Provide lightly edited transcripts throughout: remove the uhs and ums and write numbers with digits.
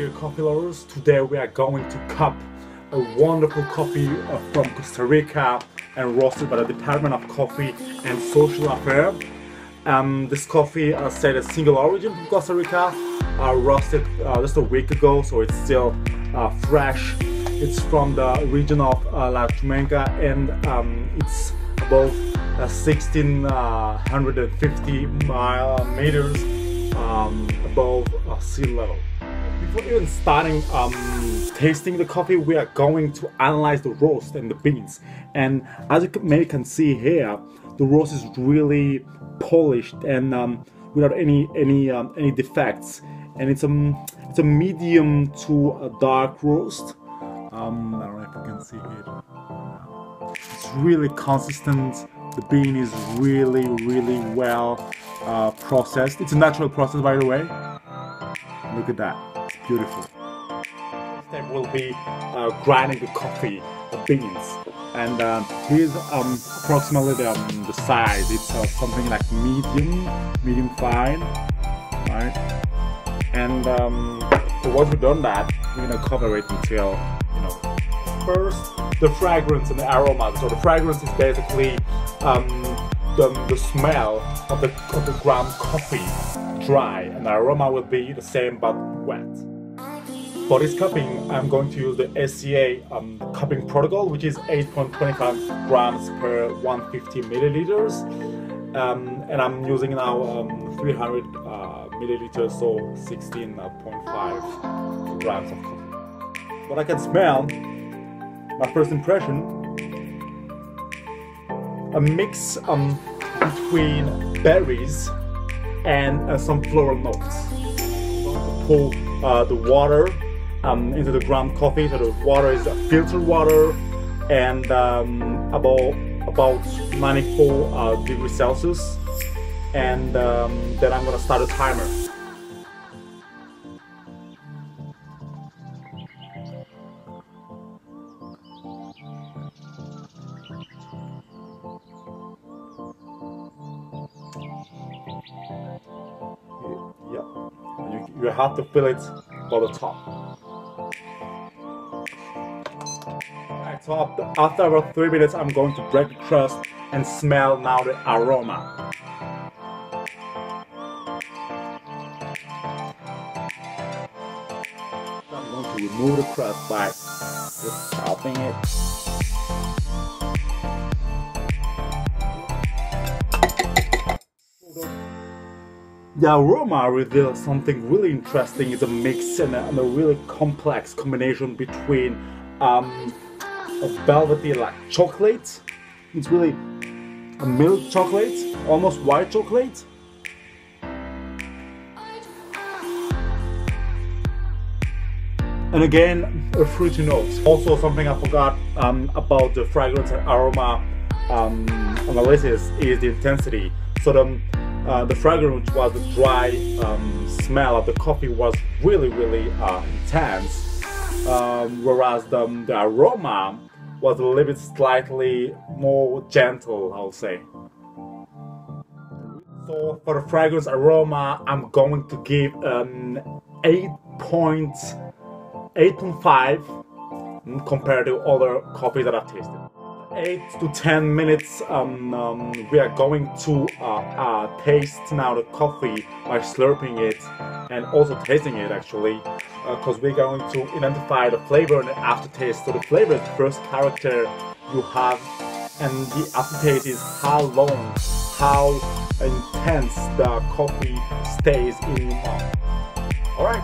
dear coffee lovers, today we are going to cup a wonderful coffee from Costa Rica and roasted by the Department of Coffee and Social Affairs. This coffee said a single origin from Costa Rica, roasted just a week ago, so it's still fresh. It's from the region of La Chumenca, and it's above 1,650 meters above sea level. Before even starting tasting the coffee, we are going to analyze the roast and the beans. And as you maybe can see here, the roast is really polished and without any defects. And it's a medium to a dark roast. I don't know if you can see it. It's really consistent. The bean is really well processed. It's a natural process, by the way. Look at that. It's beautiful. Next step will be grinding the coffee, the beans. And here's approximately the size. It's something like medium fine, right? And so once we've done that, we're gonna cover it until, first the fragrance and the aroma. So the fragrance is basically the smell of the ground coffee dry, and the aroma will be the same but wet. For this cupping, I'm going to use the SCA cupping protocol, which is 8.25 grams per 150 milliliters, and I'm using now 300 milliliters, so 16.5 grams of coffee. What I can smell, my first impression, a mix between berries and some floral notes. I'm going to pour the water into the ground coffee. So the water is filtered water and about 94 degrees Celsius. And then I'm going to start a timer. Yep, you have to fill it for the top. Alright, so after about 3 minutes, I'm going to break the crust and smell now the aroma. I'm going to remove the crust by just chopping it. The aroma reveals something really interesting. It's a mix and a really complex combination between a velvety like chocolate. It's really a milk chocolate, almost white chocolate. And again, a fruity note. Also something I forgot about the fragrance and aroma analysis is the intensity. So the fragrance, which was the dry smell of the coffee, was really intense, whereas the aroma was a little bit slightly more gentle, I'll say. So for the fragrance aroma, I'm going to give an 8.5 compared to other coffees that I've tasted. 8 to 10 minutes we are going to taste now the coffee by slurping it and also tasting it, actually, because we're going to identify the flavor and the aftertaste. So the flavor is the first character you have, and the aftertaste is how long, how intense the coffee stays in your mouth. Alright.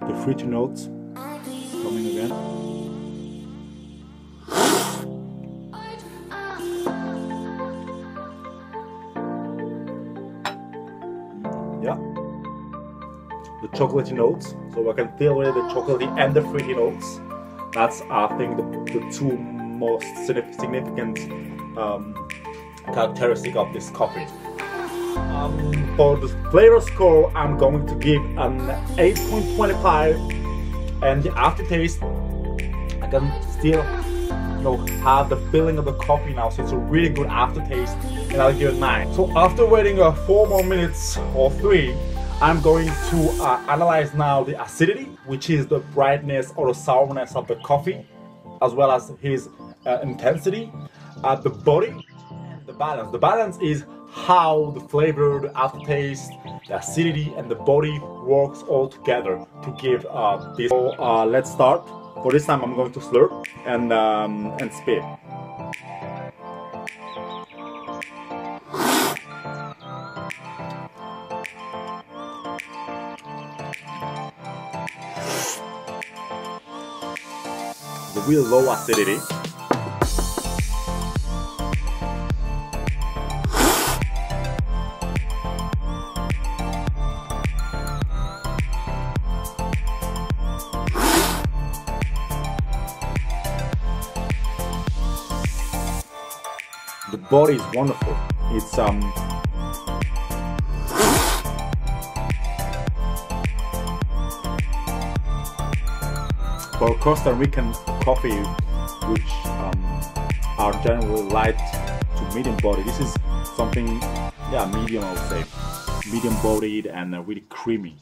The fruity notes coming again. Yeah. The chocolatey notes. So I can feel already the chocolatey and the fruity notes. That's, I think, the two most significant characteristic of this coffee. For the flavor score, I'm going to give an 8.25 and the aftertaste, I can still, you know, have the feeling of the coffee now. So it's a really good aftertaste, and I'll give it 9. So after waiting 4 more minutes or 3, I'm going to analyze now the acidity, which is the brightness or the sourness of the coffee, as well as his intensity, the body, and the balance. The balance is how the flavor, the aftertaste, the acidity, and the body works all together to give this. So let's start. For this time, I'm going to slurp and spit. The real low acidity. The body is wonderful. It's for Costa Rican coffee, which are generally light to medium body, this is something, yeah, medium, I would say. Medium bodied and really creamy.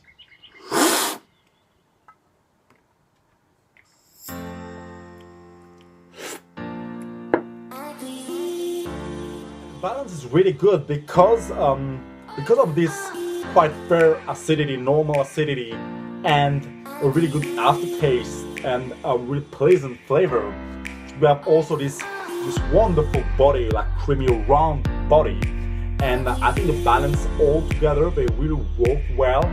Balance is really good because of this quite fair acidity, normal acidity, and a really good aftertaste and a really pleasant flavor. We have also this wonderful body, like creamy round body, and I think the balance all together, they really work well.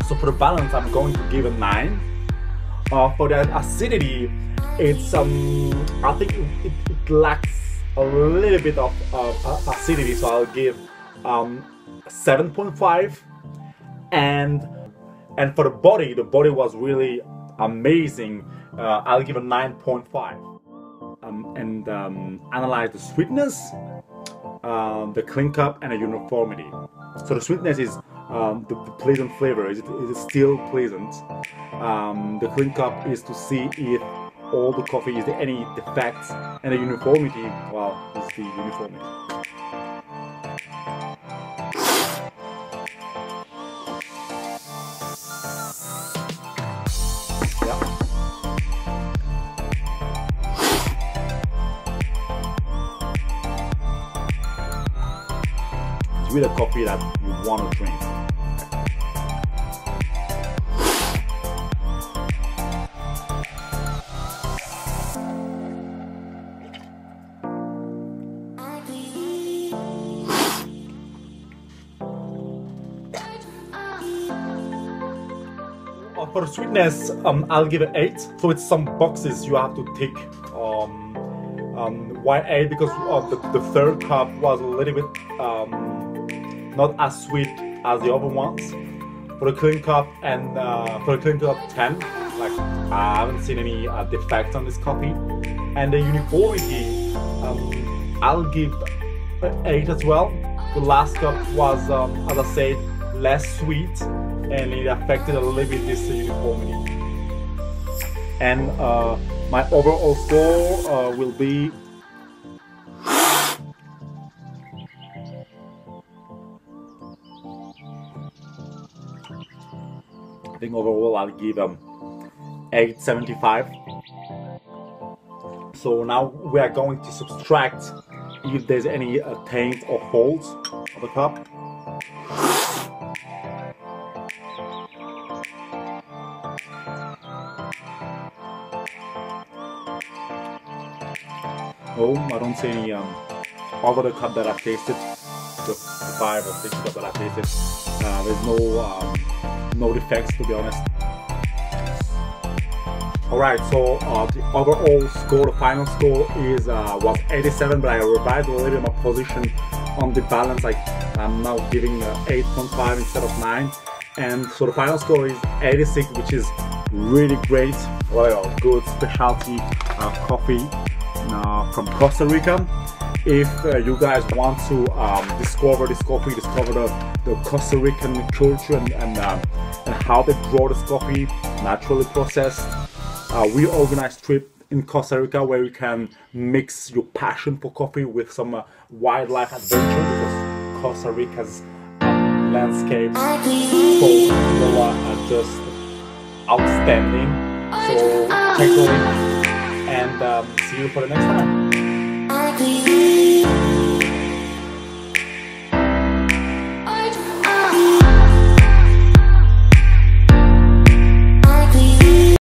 So for the balance, I'm going to give a 9. For the acidity, it's I think it lacks a little bit of acidity, so I'll give 7.5. And for the body was really amazing. I'll give a 9.5. Analyze the sweetness, the clean cup, and the uniformity. So the sweetness is the pleasant flavor. Is it still pleasant? The clean cup is to see if all the coffee, is there any defects, and the uniformity, well, is the uniformity. Yeah. It's really a coffee that you want to drink. For sweetness, I'll give it 8. So it's some boxes you have to tick. Why 8? Because the third cup was a little bit not as sweet as the other ones. For the clean cup and for the clean cup 10. Like I haven't seen any defects on this coffee. And the uniformity, I'll give 8 as well. The last cup was, as I said, less sweet, and it affected a little bit this uniformity. And my overall score will be I think overall I'll give 8.75. So now we are going to subtract if there's any taint or folds of the cup. No, I don't see any over the cup that I've tasted, the 5 or 6 cup that I've tasted. There's no defects, to be honest. Alright, so the overall score, the final score is was 87, but I revised a little bit my position on the balance. Like I'm now giving 8.5 instead of 9, and so the final score is 86, which is really great. Well, good specialty coffee from Costa Rica. If you guys want to discover this coffee, discover the Costa Rican culture and how they grow this coffee naturally processed, we organize trip in Costa Rica where you can mix your passion for coffee with some wildlife adventure, because Costa Rica's landscapes, flora are just outstanding. So check the link and see you for the next time.